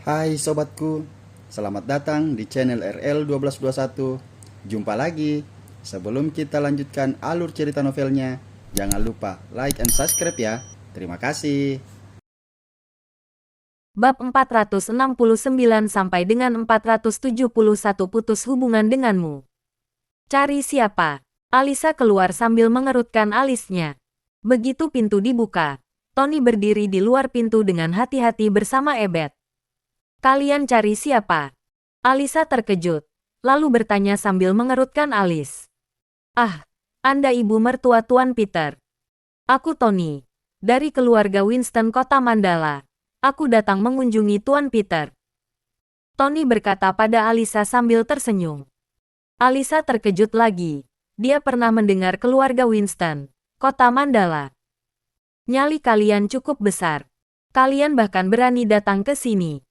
Hai sobatku, selamat datang di channel RL1221. Jumpa lagi. Sebelum kita lanjutkan alur cerita novelnya, jangan lupa like and subscribe ya. Terima kasih. Bab 469 sampai dengan 471 putus hubungan denganmu. Cari siapa? Alisa keluar sambil mengerutkan alisnya. Begitu pintu dibuka, Tony berdiri di luar pintu dengan hati-hati bersama Ebet. Kalian cari siapa? Alisa terkejut, lalu bertanya sambil mengerutkan alis. Ah, Anda ibu mertua Tuan Peter. Aku Tony, dari keluarga Winston Kota Mandala. Aku datang mengunjungi Tuan Peter. Tony berkata pada Alisa sambil tersenyum. Alisa terkejut lagi. Dia pernah mendengar keluarga Winston, Kota Mandala. Nyali kalian cukup besar. Kalian bahkan berani datang ke sini.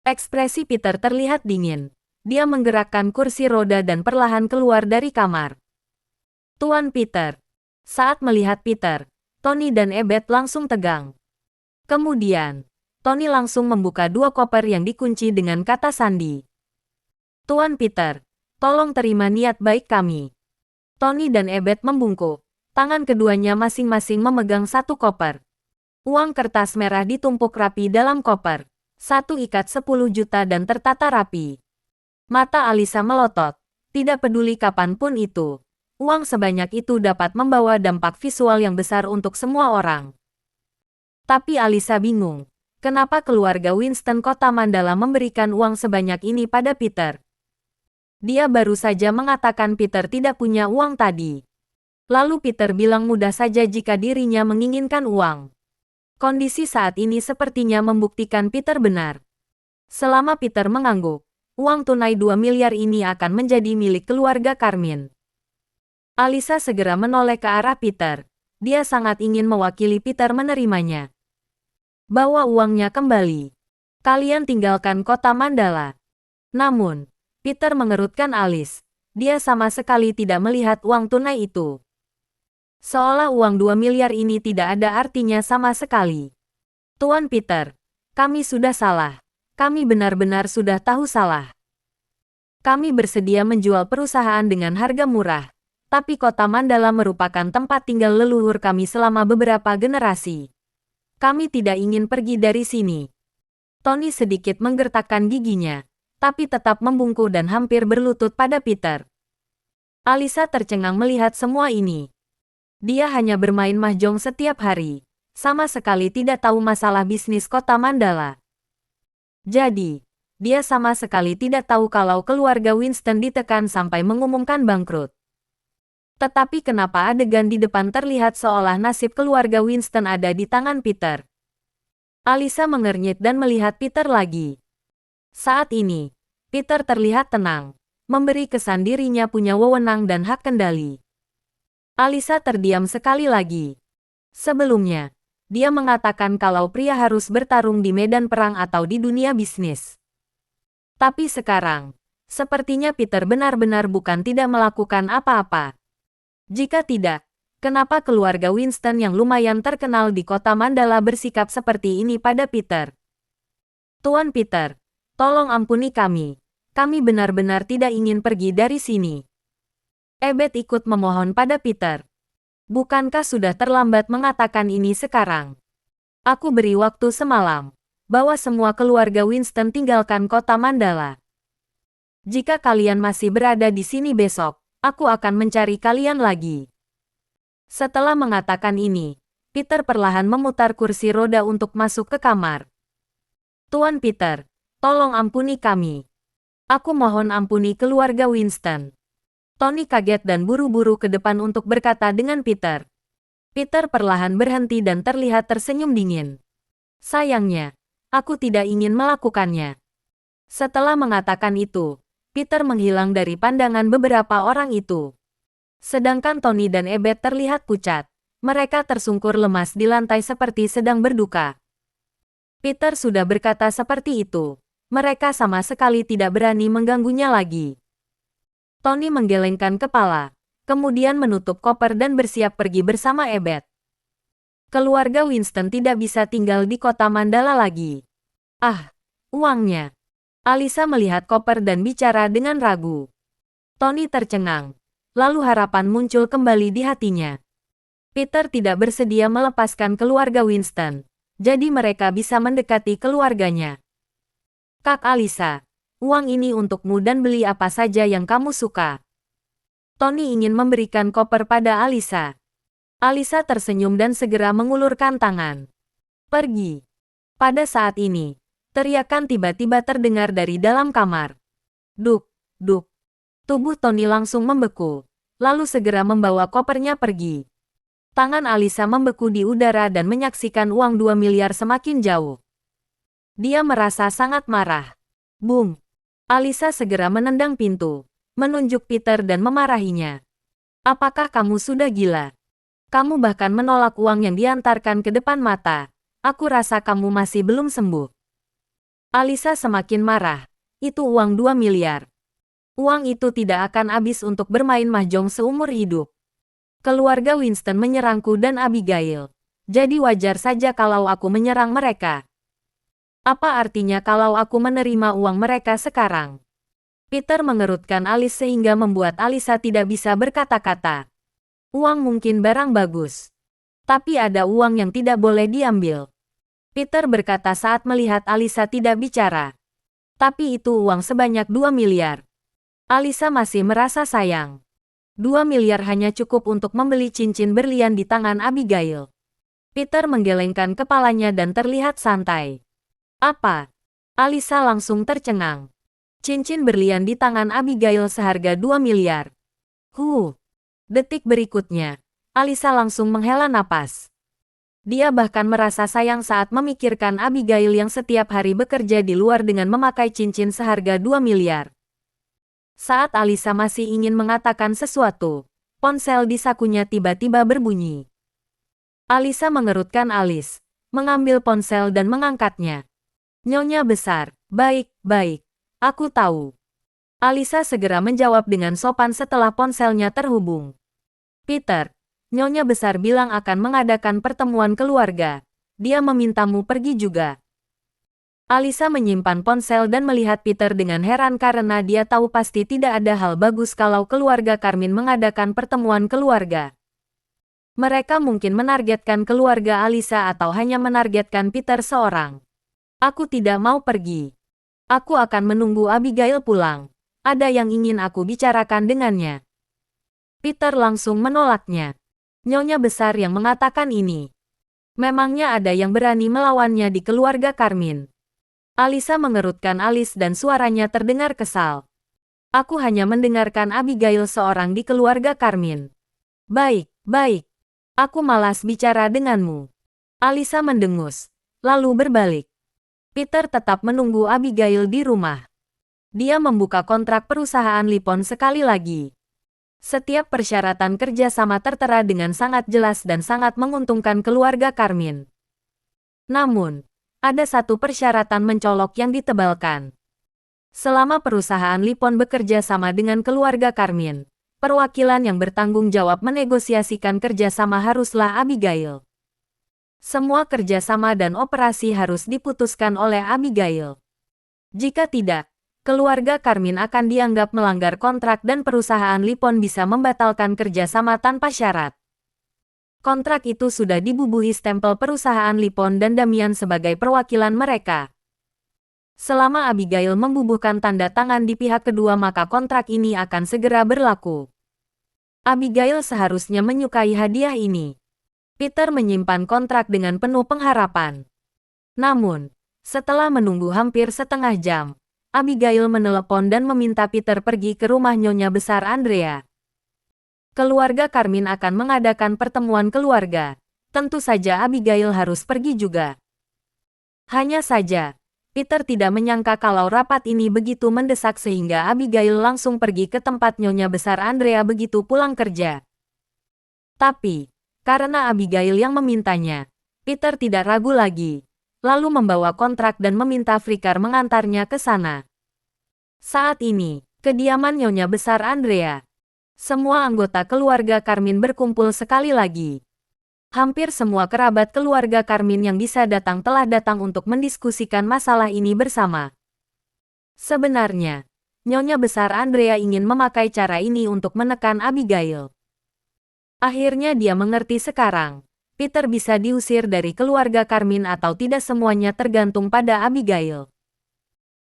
Ekspresi Peter terlihat dingin. Dia menggerakkan kursi roda dan perlahan keluar dari kamar. Tuan Peter. Saat melihat Peter, Tony dan Ebet langsung tegang. Kemudian, Tony langsung membuka dua koper yang dikunci dengan kata sandi. Tuan Peter, tolong terima niat baik kami. Tony dan Ebet membungkuk. Tangan keduanya masing-masing memegang satu koper. Uang kertas merah ditumpuk rapi dalam koper. Satu ikat 10 juta dan tertata rapi. Mata Alisa melotot. Tidak peduli kapanpun itu. Uang sebanyak itu dapat membawa dampak visual yang besar untuk semua orang. Tapi Alisa bingung. Kenapa keluarga Winston Kota Mandala memberikan uang sebanyak ini pada Peter? Dia baru saja mengatakan Peter tidak punya uang tadi. Lalu Peter bilang mudah saja jika dirinya menginginkan uang. Kondisi saat ini sepertinya membuktikan Peter benar. Selama Peter mengangguk, uang tunai 2 miliar ini akan menjadi milik keluarga Carmine. Alisa segera menoleh ke arah Peter. Dia sangat ingin mewakili Peter menerimanya. Bawa uangnya kembali. Kalian tinggalkan kota Mandala. Namun, Peter mengerutkan alis. Dia sama sekali tidak melihat uang tunai itu. Seolah uang 2 miliar ini tidak ada artinya sama sekali. Tuan Peter, kami sudah salah. Kami benar-benar sudah tahu salah. Kami bersedia menjual perusahaan dengan harga murah. Tapi kota Mandala merupakan tempat tinggal leluhur kami selama beberapa generasi. Kami tidak ingin pergi dari sini. Tony sedikit menggertakkan giginya, tapi tetap membungkuk dan hampir berlutut pada Peter. Alisa tercengang melihat semua ini. Dia hanya bermain mahjong setiap hari, sama sekali tidak tahu masalah bisnis kota Mandala. Jadi, dia sama sekali tidak tahu kalau keluarga Winston ditekan sampai mengumumkan bangkrut. Tetapi kenapa adegan di depan terlihat seolah nasib keluarga Winston ada di tangan Peter? Alisa mengernyit dan melihat Peter lagi. Saat ini, Peter terlihat tenang, memberi kesan dirinya punya wewenang dan hak kendali. Alisa terdiam sekali lagi. Sebelumnya, dia mengatakan kalau pria harus bertarung di medan perang atau di dunia bisnis. Tapi sekarang, sepertinya Peter benar-benar bukan tidak melakukan apa-apa. Jika tidak, kenapa keluarga Winston yang lumayan terkenal di kota Mandala bersikap seperti ini pada Peter? Tuan Peter, tolong ampuni kami. Kami benar-benar tidak ingin pergi dari sini. Ebet ikut memohon pada Peter. Bukankah sudah terlambat mengatakan ini sekarang? Aku beri waktu semalam. Bawa semua keluarga Winston tinggalkan kota Mandala. Jika kalian masih berada di sini besok, aku akan mencari kalian lagi. Setelah mengatakan ini, Peter perlahan memutar kursi roda untuk masuk ke kamar. Tuan Peter, tolong ampuni kami. Aku mohon ampuni keluarga Winston. Tony kaget dan buru-buru ke depan untuk berkata dengan Peter. Peter perlahan berhenti dan terlihat tersenyum dingin. Sayangnya, aku tidak ingin melakukannya. Setelah mengatakan itu, Peter menghilang dari pandangan beberapa orang itu. Sedangkan Tony dan Ebet terlihat pucat. Mereka tersungkur lemas di lantai seperti sedang berduka. Peter sudah berkata seperti itu. Mereka sama sekali tidak berani mengganggunya lagi. Tony menggelengkan kepala, kemudian menutup koper dan bersiap pergi bersama Ebet. Keluarga Winston tidak bisa tinggal di kota Mandala lagi. Ah, Uangnya. Alisa melihat koper dan bicara dengan ragu. Tony tercengang. Lalu harapan muncul kembali di hatinya. Peter tidak bersedia melepaskan keluarga Winston. Jadi mereka bisa mendekati keluarganya. Kak Alisa, uang ini untukmu dan beli apa saja yang kamu suka. Tony ingin memberikan koper pada Alisa. Alisa tersenyum dan segera mengulurkan tangan. Pergi. Pada saat ini, teriakan tiba-tiba terdengar dari dalam kamar. Duk, duk. Tubuh Tony langsung membeku, lalu segera membawa kopernya pergi. Tangan Alisa membeku di udara dan menyaksikan uang 2 miliar semakin jauh. Dia merasa sangat marah. Boom! Alisa segera menendang pintu, menunjuk Peter dan memarahinya. Apakah kamu sudah gila? Kamu bahkan menolak uang yang diantarkan ke depan mata. Aku rasa kamu masih belum sembuh. Alisa semakin marah. Itu uang 2 miliar. Uang itu tidak akan habis untuk bermain mahjong seumur hidup. Keluarga Winston menyerangku dan Abigail. Jadi wajar saja kalau aku menyerang mereka. Apa artinya kalau aku menerima uang mereka sekarang? Peter mengerutkan alis sehingga membuat Alisa tidak bisa berkata-kata. Uang mungkin barang bagus. Tapi ada uang yang tidak boleh diambil. Peter berkata saat melihat Alisa tidak bicara. Tapi itu uang sebanyak 2 miliar. Alisa masih merasa sayang. 2 miliar hanya cukup untuk membeli cincin berlian di tangan Abigail. Peter menggelengkan kepalanya dan terlihat santai. Apa? Alisa langsung tercengang. Cincin berlian di tangan Abigail seharga 2 miliar. Detik berikutnya, Alisa langsung menghela napas. Dia bahkan merasa sayang saat memikirkan Abigail yang setiap hari bekerja di luar dengan memakai cincin seharga 2 miliar. Saat Alisa masih ingin mengatakan sesuatu, ponsel di sakunya tiba-tiba berbunyi. Alisa mengerutkan alis, mengambil ponsel dan mengangkatnya. Nyonya besar, baik, aku tahu. Alisa segera menjawab dengan sopan setelah ponselnya terhubung. Peter, Nyonya besar bilang akan mengadakan pertemuan keluarga. Dia memintamu pergi juga. Alisa menyimpan ponsel dan melihat Peter dengan heran karena dia tahu pasti tidak ada hal bagus kalau keluarga Carmine mengadakan pertemuan keluarga. Mereka mungkin menargetkan keluarga Alisa atau hanya menargetkan Peter seorang. Aku tidak mau pergi. Aku akan menunggu Abigail pulang. Ada yang ingin aku bicarakan dengannya. Peter langsung menolaknya. Nyonya besar yang mengatakan ini. Memangnya ada yang berani melawannya di keluarga Carmine? Alisa mengerutkan alis dan suaranya terdengar kesal. Aku hanya mendengarkan Abigail seorang di keluarga Carmine. Baik. Aku malas bicara denganmu. Alisa mendengus, lalu berbalik. Peter tetap menunggu Abigail di rumah. Dia membuka kontrak perusahaan Lipon sekali lagi. Setiap persyaratan kerjasama tertera dengan sangat jelas dan sangat menguntungkan keluarga Carmine. Namun, ada satu persyaratan mencolok yang ditebalkan. Selama perusahaan Lipon bekerja sama dengan keluarga Carmine, perwakilan yang bertanggung jawab menegosiasikan kerjasama haruslah Abigail. Semua kerjasama dan operasi harus diputuskan oleh Abigail. Jika tidak, keluarga Carmine akan dianggap melanggar kontrak dan perusahaan Lipon bisa membatalkan kerjasama tanpa syarat. Kontrak itu sudah dibubuhi stempel perusahaan Lipon dan Damian sebagai perwakilan mereka. Selama Abigail membubuhkan tanda tangan di pihak kedua maka kontrak ini akan segera berlaku. Abigail seharusnya menyukai hadiah ini. Peter menyimpan kontrak dengan penuh pengharapan. Namun, setelah menunggu hampir setengah jam, Abigail menelepon dan meminta Peter pergi ke rumah Nyonya Besar Andrea. Keluarga Carmine akan mengadakan pertemuan keluarga. Tentu saja Abigail harus pergi juga. Hanya saja, Peter tidak menyangka kalau rapat ini begitu mendesak sehingga Abigail langsung pergi ke tempat Nyonya Besar Andrea begitu pulang kerja. Tapi, karena Abigail yang memintanya, Peter tidak ragu lagi, lalu membawa kontrak dan meminta Frikar mengantarnya ke sana. Saat ini, kediaman Nyonya Besar Andrea. Semua anggota keluarga Carmine berkumpul sekali lagi. Hampir semua kerabat keluarga Carmine yang bisa datang telah datang untuk mendiskusikan masalah ini bersama. Sebenarnya, Nyonya Besar Andrea ingin memakai cara ini untuk menekan Abigail. Akhirnya dia mengerti sekarang. Peter bisa diusir dari keluarga Carmine atau tidak semuanya tergantung pada Abigail.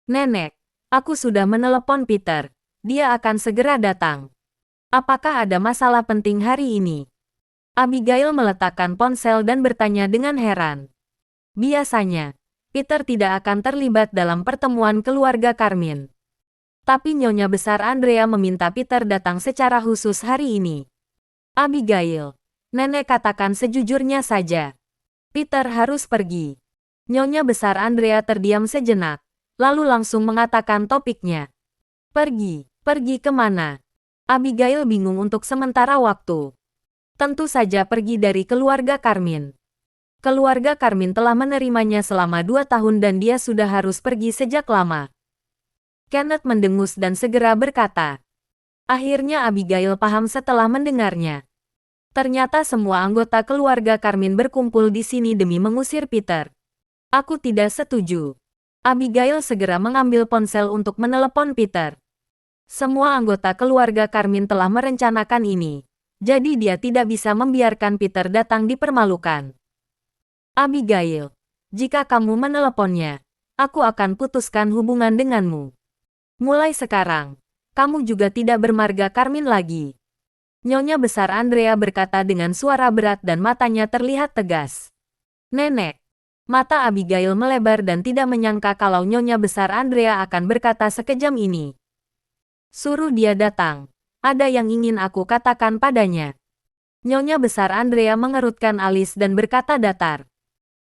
Nenek, aku sudah menelepon Peter. Dia akan segera datang. Apakah ada masalah penting hari ini? Abigail meletakkan ponsel dan bertanya dengan heran. Biasanya, Peter tidak akan terlibat dalam pertemuan keluarga Carmine. Tapi Nyonya Besar Andrea meminta Peter datang secara khusus hari ini. Abigail, nenek katakan sejujurnya saja. Peter harus pergi. Nyonya Besar Andrea terdiam sejenak, lalu langsung mengatakan topiknya. Pergi kemana? Abigail bingung untuk sementara waktu. Tentu saja pergi dari keluarga Carmine. Keluarga Carmine telah menerimanya selama 2 tahun dan dia sudah harus pergi sejak lama. Kenneth mendengus dan segera berkata. Akhirnya Abigail paham setelah mendengarnya. Ternyata semua anggota keluarga Carmine berkumpul di sini demi mengusir Peter. Aku tidak setuju. Abigail segera mengambil ponsel untuk menelepon Peter. Semua anggota keluarga Carmine telah merencanakan ini. Jadi dia tidak bisa membiarkan Peter datang dipermalukan. Abigail, jika kamu meneleponnya, aku akan putuskan hubungan denganmu. Mulai sekarang, kamu juga tidak bermarga Carmine lagi. Nyonya Besar Andrea berkata dengan suara berat dan matanya terlihat tegas. Nenek, mata Abigail melebar dan tidak menyangka kalau Nyonya Besar Andrea akan berkata sekejam ini. Suruh dia datang. Ada yang ingin aku katakan padanya. Nyonya Besar Andrea mengerutkan alis dan berkata datar.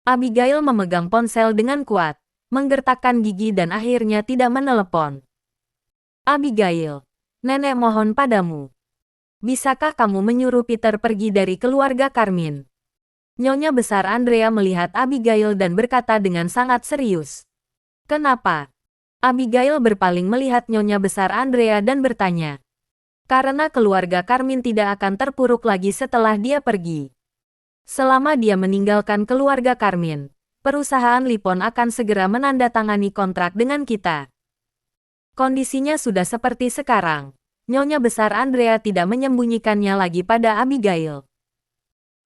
Abigail memegang ponsel dengan kuat, menggertakkan gigi dan akhirnya tidak menelepon. Abigail, nenek mohon padamu. Bisakah kamu menyuruh Peter pergi dari keluarga Carmine? Nyonya Besar Andrea melihat Abigail dan berkata dengan sangat serius. Kenapa? Abigail berpaling melihat Nyonya Besar Andrea dan bertanya. Karena keluarga Carmine tidak akan terpuruk lagi setelah dia pergi. Selama dia meninggalkan keluarga Carmine, perusahaan Lipon akan segera menandatangani kontrak dengan kita. Kondisinya sudah seperti sekarang. Nyonya Besar Andrea tidak menyembunyikannya lagi pada Abigail.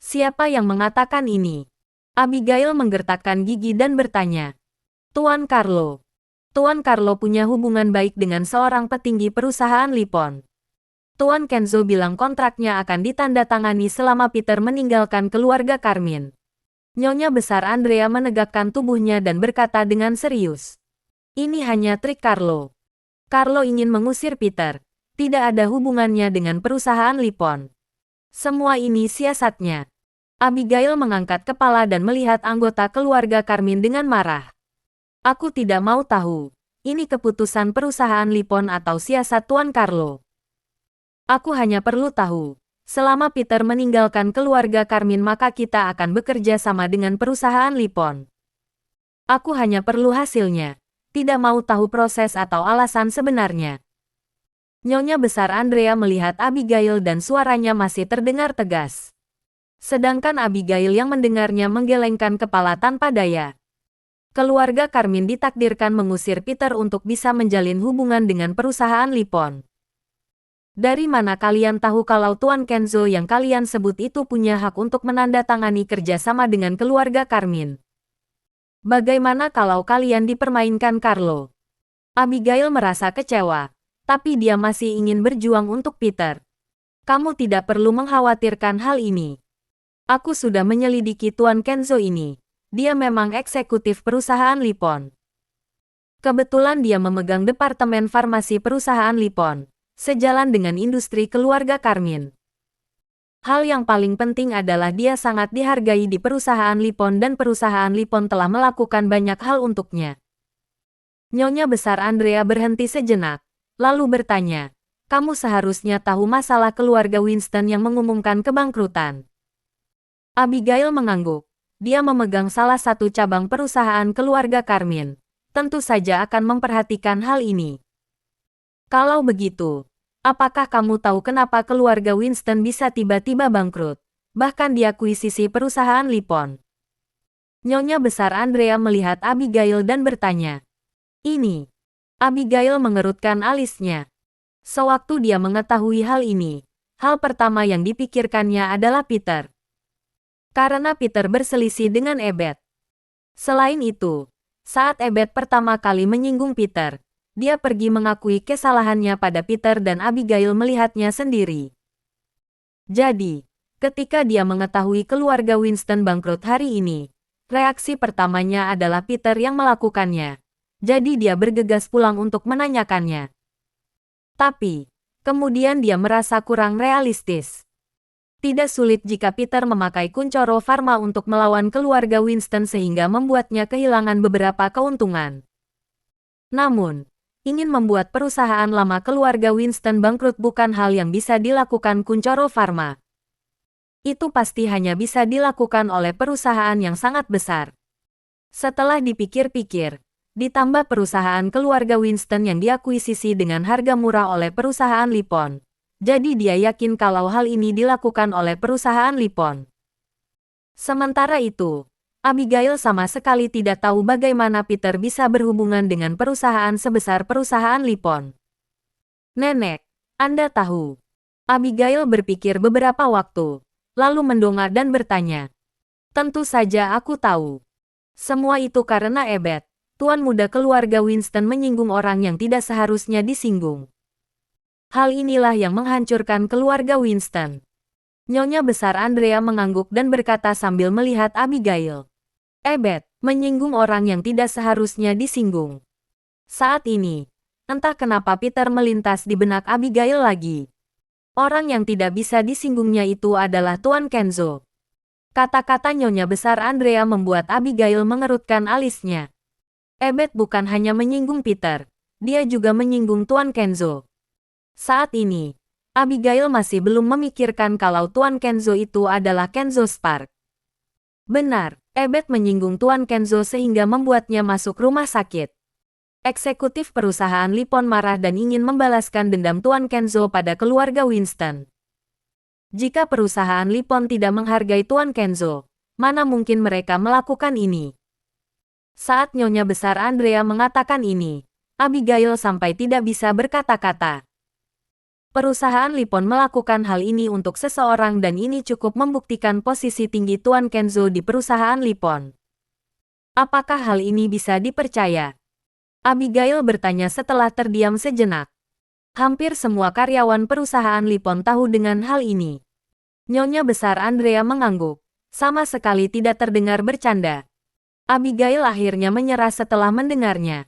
Siapa yang mengatakan ini? Abigail menggertakkan gigi dan bertanya. Tuan Carlo. Tuan Carlo punya hubungan baik dengan seorang petinggi perusahaan Lipon. Tuan Kenzo bilang kontraknya akan ditandatangani selama Peter meninggalkan keluarga Carmine. Nyonya Besar Andrea menegakkan tubuhnya dan berkata dengan serius. Ini hanya trik Carlo. Carlo ingin mengusir Peter. Tidak ada hubungannya dengan perusahaan Lipon. Semua ini siasatnya. Abigail mengangkat kepala dan melihat anggota keluarga Carmine dengan marah. Aku tidak mau tahu. Ini keputusan perusahaan Lipon atau siasat Tuan Carlo. Aku hanya perlu tahu, selama Peter meninggalkan keluarga Carmine maka kita akan bekerja sama dengan perusahaan Lipon. Aku hanya perlu hasilnya, tidak mau tahu proses atau alasan sebenarnya. Nyonya Besar Andrea melihat Abigail dan suaranya masih terdengar tegas. Sedangkan Abigail yang mendengarnya menggelengkan kepala tanpa daya. Keluarga Carmine ditakdirkan mengusir Peter untuk bisa menjalin hubungan dengan perusahaan Lipon. Dari mana kalian tahu kalau Tuan Kenzo yang kalian sebut itu punya hak untuk menandatangani kerjasama dengan keluarga Carmine? Bagaimana kalau kalian dipermainkan Carlo? Abigail merasa kecewa, tapi dia masih ingin berjuang untuk Peter. Kamu tidak perlu mengkhawatirkan hal ini. Aku sudah menyelidiki Tuan Kenzo ini. Dia memang eksekutif perusahaan Lipon. Kebetulan dia memegang departemen farmasi perusahaan Lipon. Sejalan dengan industri keluarga Carmine. Hal yang paling penting adalah dia sangat dihargai di perusahaan Lipon dan perusahaan Lipon telah melakukan banyak hal untuknya. Nyonya Besar Andrea berhenti sejenak, lalu bertanya, kamu seharusnya tahu masalah keluarga Winston yang mengumumkan kebangkrutan. Abigail mengangguk. Dia memegang salah satu cabang perusahaan keluarga Carmine. Tentu saja akan memperhatikan hal ini. Kalau begitu, apakah kamu tahu kenapa keluarga Winston bisa tiba-tiba bangkrut? bahkan diakuisisi perusahaan Lipon. Nyonya besar Andrea melihat Abigail dan bertanya, "Ini?" Abigail mengerutkan alisnya. Sewaktu dia mengetahui hal ini, hal pertama yang dipikirkannya adalah Peter. Karena Peter berselisih dengan Ebet. Selain itu, saat Ebet pertama kali menyinggung Peter, dia pergi mengakui kesalahannya pada Peter dan Abigail melihatnya sendiri. Jadi, ketika dia mengetahui keluarga Winston bangkrut hari ini, reaksi pertamanya adalah Peter yang melakukannya. Jadi dia bergegas pulang untuk menanyakannya. Tapi, kemudian dia merasa kurang realistis. Tidak sulit jika Peter memakai Kuncoro Pharma untuk melawan keluarga Winston sehingga membuatnya kehilangan beberapa keuntungan. Namun, ingin membuat perusahaan lama keluarga Winston bangkrut bukan hal yang bisa dilakukan Kuncoro Pharma. Itu pasti hanya bisa dilakukan oleh perusahaan yang sangat besar. Setelah dipikir-pikir, ditambah perusahaan keluarga Winston yang diakuisisi dengan harga murah oleh perusahaan Lipon. Jadi dia yakin kalau hal ini dilakukan oleh perusahaan Lipon. Sementara itu, Abigail sama sekali tidak tahu bagaimana Peter bisa berhubungan dengan perusahaan sebesar perusahaan Lipon. "Nenek, Anda tahu?" Abigail berpikir beberapa waktu, lalu mendongak dan bertanya. "Tentu saja aku tahu. Semua itu karena Ebet, tuan muda keluarga Winston menyinggung orang yang tidak seharusnya disinggung. Hal inilah yang menghancurkan keluarga Winston." Nyonya besar Andrea mengangguk dan berkata sambil melihat Abigail. "Ebet, menyinggung orang yang tidak seharusnya disinggung." Saat ini, entah kenapa Peter melintas di benak Abigail lagi. Orang yang tidak bisa disinggungnya itu adalah Tuan Kenzo. Kata-kata Nyonya besar Andrea membuat Abigail mengerutkan alisnya. Ebet bukan hanya menyinggung Peter, dia juga menyinggung Tuan Kenzo. Saat ini, Abigail masih belum memikirkan kalau Tuan Kenzo itu adalah Kenzo Spark. Benar, Ebet menyinggung Tuan Kenzo sehingga membuatnya masuk rumah sakit. Eksekutif perusahaan Lipon marah dan ingin membalaskan dendam Tuan Kenzo pada keluarga Winston. Jika perusahaan Lipon tidak menghargai Tuan Kenzo, mana mungkin mereka melakukan ini? Saat Nyonya besar Andrea mengatakan ini, Abigail sampai tidak bisa berkata-kata. Perusahaan Lipon melakukan hal ini untuk seseorang dan ini cukup membuktikan posisi tinggi Tuan Kenzo di perusahaan Lipon. Apakah hal ini bisa dipercaya? Abigail bertanya setelah terdiam sejenak. Hampir semua karyawan perusahaan Lipon tahu dengan hal ini. Nyonya besar Andrea mengangguk, sama sekali tidak terdengar bercanda. Abigail akhirnya menyerah setelah mendengarnya.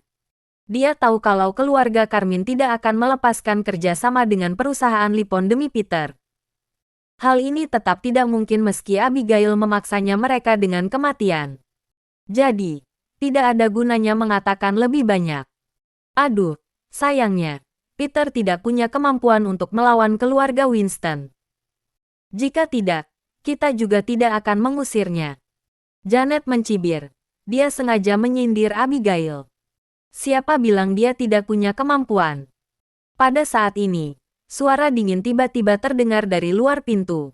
Dia tahu kalau keluarga Carmine tidak akan melepaskan kerjasama dengan perusahaan Lipon demi Peter. Hal ini tetap tidak mungkin meski Abigail memaksanya mereka dengan kematian. Jadi, tidak ada gunanya mengatakan lebih banyak. Aduh, sayangnya, Peter tidak punya kemampuan untuk melawan keluarga Winston. Jika tidak, kita juga tidak akan mengusirnya. Janet mencibir. Dia sengaja menyindir Abigail. Siapa bilang dia tidak punya kemampuan? Pada saat ini, suara dingin tiba-tiba terdengar dari luar pintu.